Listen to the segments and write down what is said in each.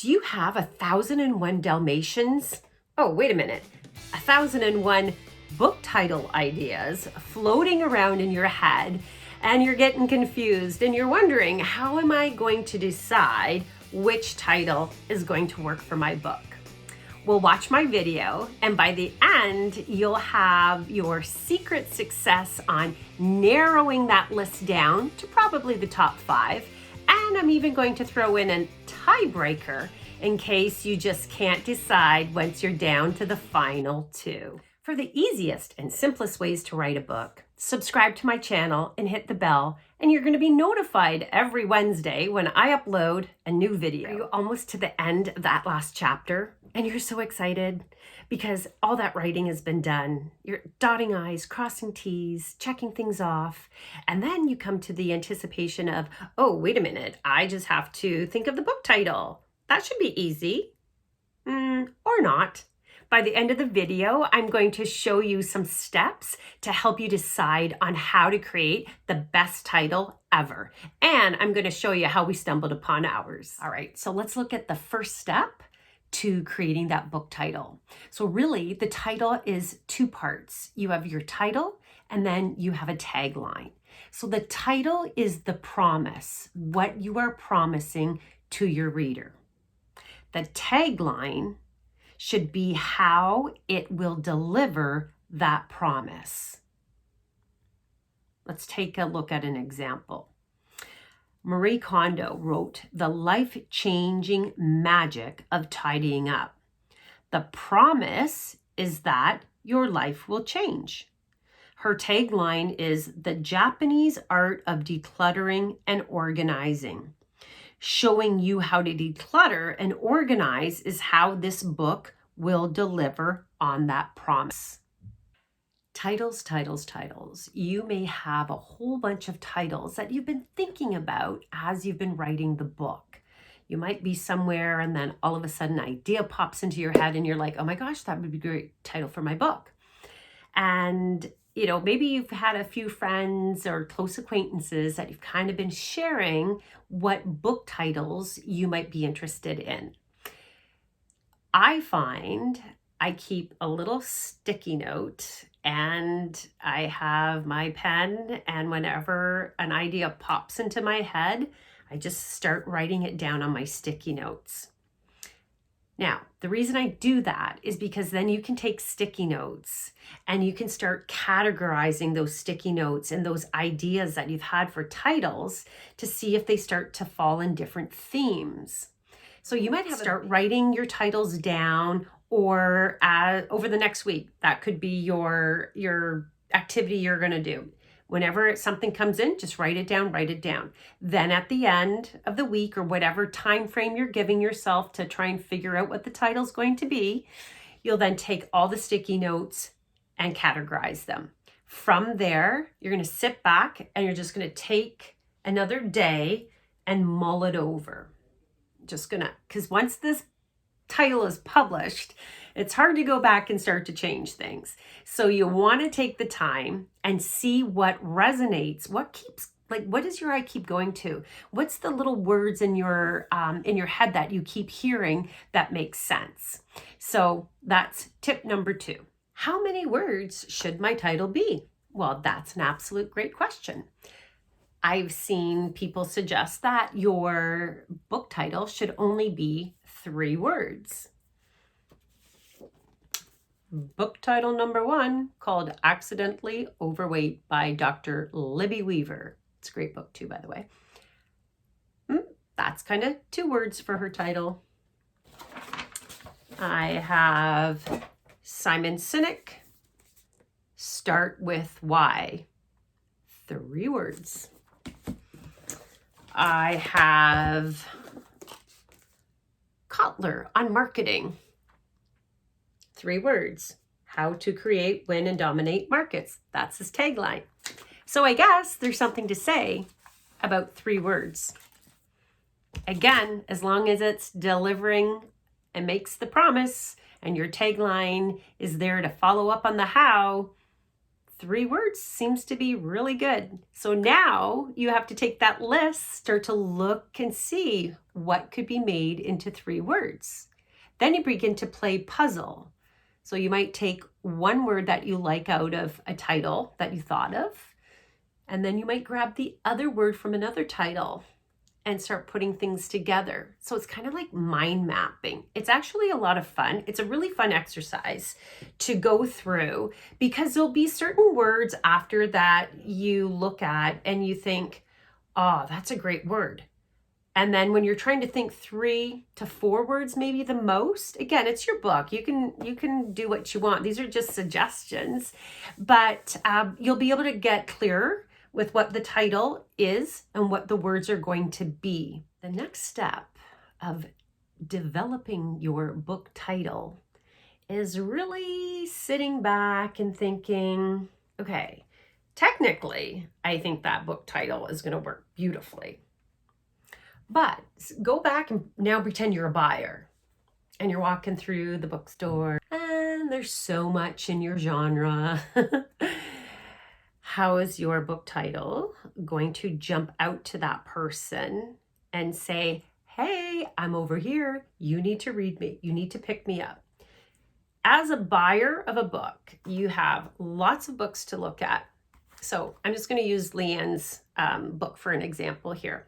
Do you have 1,001 Dalmatians? Oh, wait a minute. 1,001 book title ideas floating around in your head, and you're getting confused and you're wondering, how am I going to decide which title is going to work for my book? Well, watch my video, and by the end, you'll have your secret success on narrowing that list down to probably the top 5. And I'm even going to throw in a tiebreaker in case you just can't decide once you're down to the final 2. For the easiest and simplest ways to write a book, subscribe to my channel and hit the bell, and you're going to be notified every Wednesday when I upload a new video. Are you almost to the end of that last chapter? And you're so excited because all that writing has been done. You're dotting I's, crossing T's, checking things off. And then you come to the anticipation of, oh, wait a minute, I just have to think of the book title. That should be easy. Or not. By the end of the video, I'm going to show you some steps to help you decide on how to create the best title ever. And I'm going to show you how we stumbled upon ours. All right, so let's look at the first step to creating that book title. So really, the title is 2 parts. You have your title, and then you have a tagline. So the title is the promise, what you are promising to your reader. The tagline should be how it will deliver that promise. Let's take a look at an example. Marie Kondo wrote The Life-Changing Magic of Tidying Up. The promise is that your life will change. Her tagline is The Japanese Art of Decluttering and Organizing. Showing you how to declutter and organize is how this book will deliver on that promise. Titles, titles, titles. You may have a whole bunch of titles that you've been thinking about as you've been writing the book. You might be somewhere and then all of a sudden an idea pops into your head and you're like, oh my gosh, that would be a great title for my book. And maybe you've had a few friends or close acquaintances that you've kind of been sharing what book titles you might be interested in. I find I keep a little sticky note and I have my pen, and whenever an idea pops into my head, I just start writing it down on my sticky notes. Now, the reason I do that is because then you can take sticky notes and you can start categorizing those sticky notes and those ideas that you've had for titles to see if they start to fall in different themes. So you might have to start writing your titles down, or over the next week, that could be your activity you're going to do. Whenever something comes in, just write it down, write it down. Then at the end of the week or whatever time frame you're giving yourself to try and figure out what the title's going to be, you'll then take all the sticky notes and categorize them. From there, you're going to sit back and you're just going to take another day and mull it over. Because once this title is published, it's hard to go back and start to change things. So you want to take the time and see what resonates, what does your eye keep going to? What's the little words in your head that you keep hearing that makes sense? So that's tip number 2. How many words should my title be? Well, that's an absolute great question. I've seen people suggest that your book title should only be 3 words. Book title number 1, called Accidentally Overweight by Dr. Libby Weaver. It's a great book too, by the way. That's kind of 2 words for her title. I have Simon Sinek, Start with Why. 3 words. I have Kotler on Marketing. 3 words. How to create, win, and dominate markets. That's his tagline. So I guess there's something to say about 3 words. Again, as long as it's delivering and makes the promise and your tagline is there to follow up on the how, 3 words seems to be really good. So now you have to take that list, start to look and see what could be made into 3 words. Then you begin to play puzzle. So you might take one word that you like out of a title that you thought of, and then you might grab the other word from another title and start putting things together. So it's kind of like mind mapping. It's actually a lot of fun. It's a really fun exercise to go through because there'll be certain words after that you look at and you think, oh, that's a great word. And then when you're trying to think 3 to 4 words, maybe the most, again, it's your book. You can do what you want. These are just suggestions, but you'll be able to get clearer with what the title is and what the words are going to be. The next step of developing your book title is really sitting back and thinking, okay, technically, I think that book title is going to work beautifully. But go back and now pretend you're a buyer and you're walking through the bookstore and there's so much in your genre. How is your book title going to jump out to that person and say, hey, I'm over here. You need to read me. You need to pick me up. As a buyer of a book, you have lots of books to look at. So I'm just going to use Leanne's book for an example here.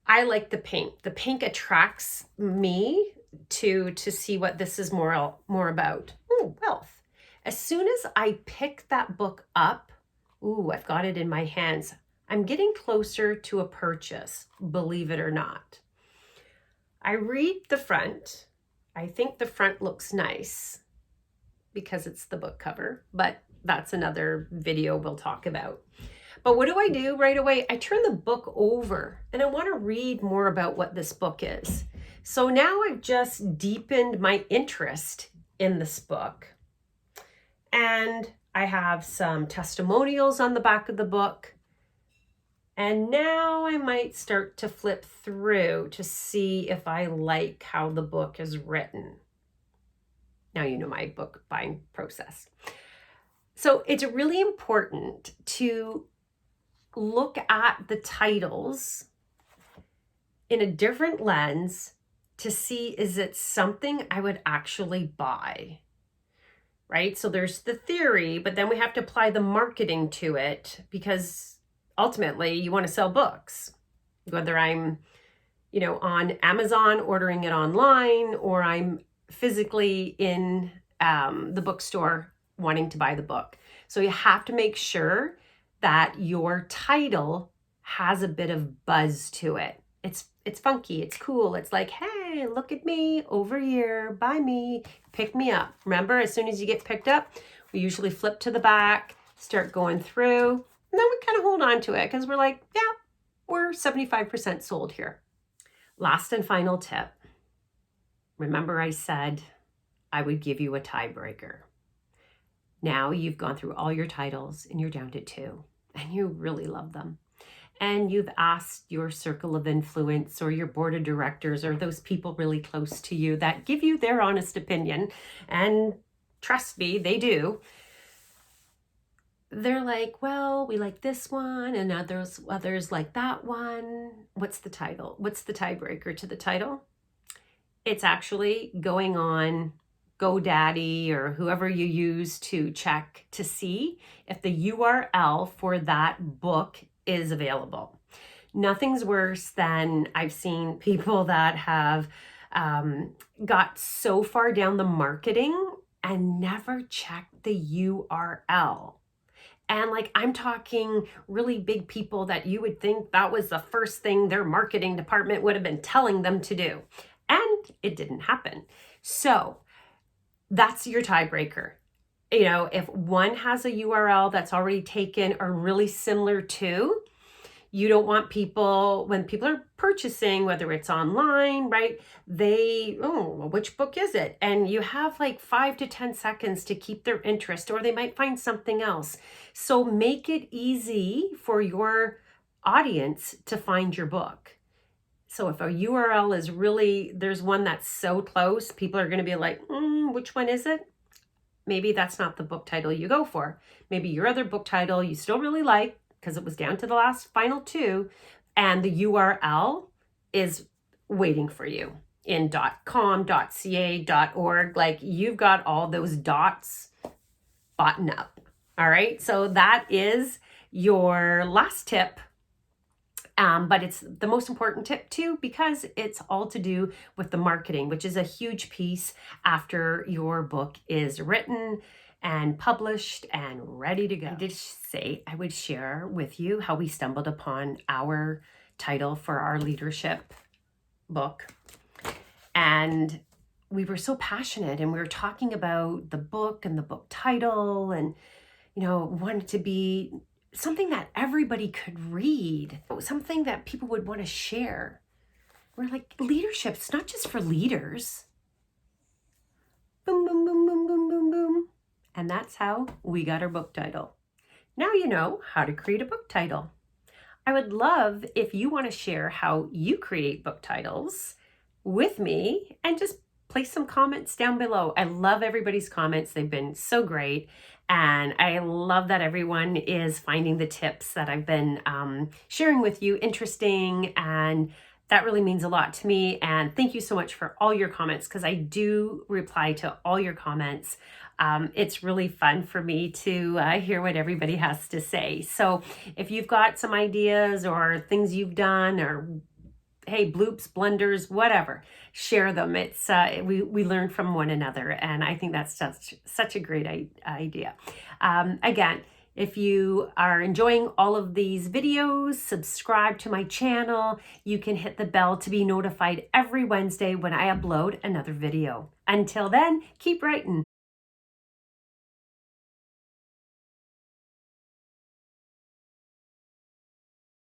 I like the pink. The pink attracts me to see what this is more about. Ooh, wealth. As soon as I pick that book up, ooh, I've got it in my hands. I'm getting closer to a purchase, believe it or not. I read the front. I think the front looks nice because it's the book cover, but that's another video we'll talk about. But what do I do right away? I turn the book over and I want to read more about what this book is. So now I've just deepened my interest in this book. And I have some testimonials on the back of the book. And now I might start to flip through to see if I like how the book is written. Now you know my book buying process. So it's really important to look at the titles in a different lens to see, is it something I would actually buy? Right? So there's the theory, but then we have to apply the marketing to it because ultimately you want to sell books, whether I'm, on Amazon ordering it online or I'm physically in the bookstore wanting to buy the book. So you have to make sure that your title has a bit of buzz to it. It's funky, it's cool. It's like, hey, look at me over here, buy me, pick me up. Remember, as soon as you get picked up, we usually flip to the back, start going through, and then we kind of hold on to it because we're like, yeah, we're 75% sold here. Last and final tip. Remember I said I would give you a tiebreaker. Now you've gone through all your titles and you're down to 2. And you really love them. And you've asked your circle of influence or your board of directors or those people really close to you that give you their honest opinion. And trust me, they do. They're like, well, we like this one and others like that one. What's the title? What's the tiebreaker to the title? It's actually going on GoDaddy or whoever you use to check to see if the URL for that book is available. Nothing's worse than I've seen people that have got so far down the marketing and never checked the URL. And I'm talking really big people that you would think that was the first thing their marketing department would have been telling them to do. And it didn't happen. So that's your tiebreaker. If one has a URL that's already taken or really similar to, you don't want people, when people are purchasing, whether it's online, right? Which book is it? And you have 5 to 10 seconds to keep their interest, or they might find something else. So make it easy for your audience to find your book. So if a URL is really, there's one that's so close, people are going to be like, which one is it? maybe that's not the book title you go for. Maybe your other book title you still really like because it was down to the last final two, and the URL is waiting for you in .com, .ca, .org. Like, you've got all those dots button up. All right, so that is your last tip. But it's the most important tip too, because it's all to do with the marketing, which is a huge piece after your book is written and published and ready to go. I did say I would share with you how we stumbled upon our title for our leadership book. And we were so passionate, and we were talking about the book and the book title, and, you know, wanted to be something that everybody could read, something that people would want to share. We're like, leadership's not just for leaders. Boom, boom, boom, boom, boom, boom, boom. And that's how we got our book title. Now you know how to create a book title. I would love if you want to share how you create book titles with me, and just place some comments down below. I love everybody's comments. They've been so great. And I love that everyone is finding the tips that I've been sharing with you interesting. And that really means a lot to me. And thank you so much for all your comments, because I do reply to all your comments. It's really fun for me to hear what everybody has to say. So if you've got some ideas or things you've done, or hey, bloops, blunders, whatever, share them. It's we learn from one another, and I think that's such a great idea. Again, if you are enjoying all of these videos, subscribe to my channel. You can hit the bell to be notified every Wednesday when I upload another video. Until then, keep writing.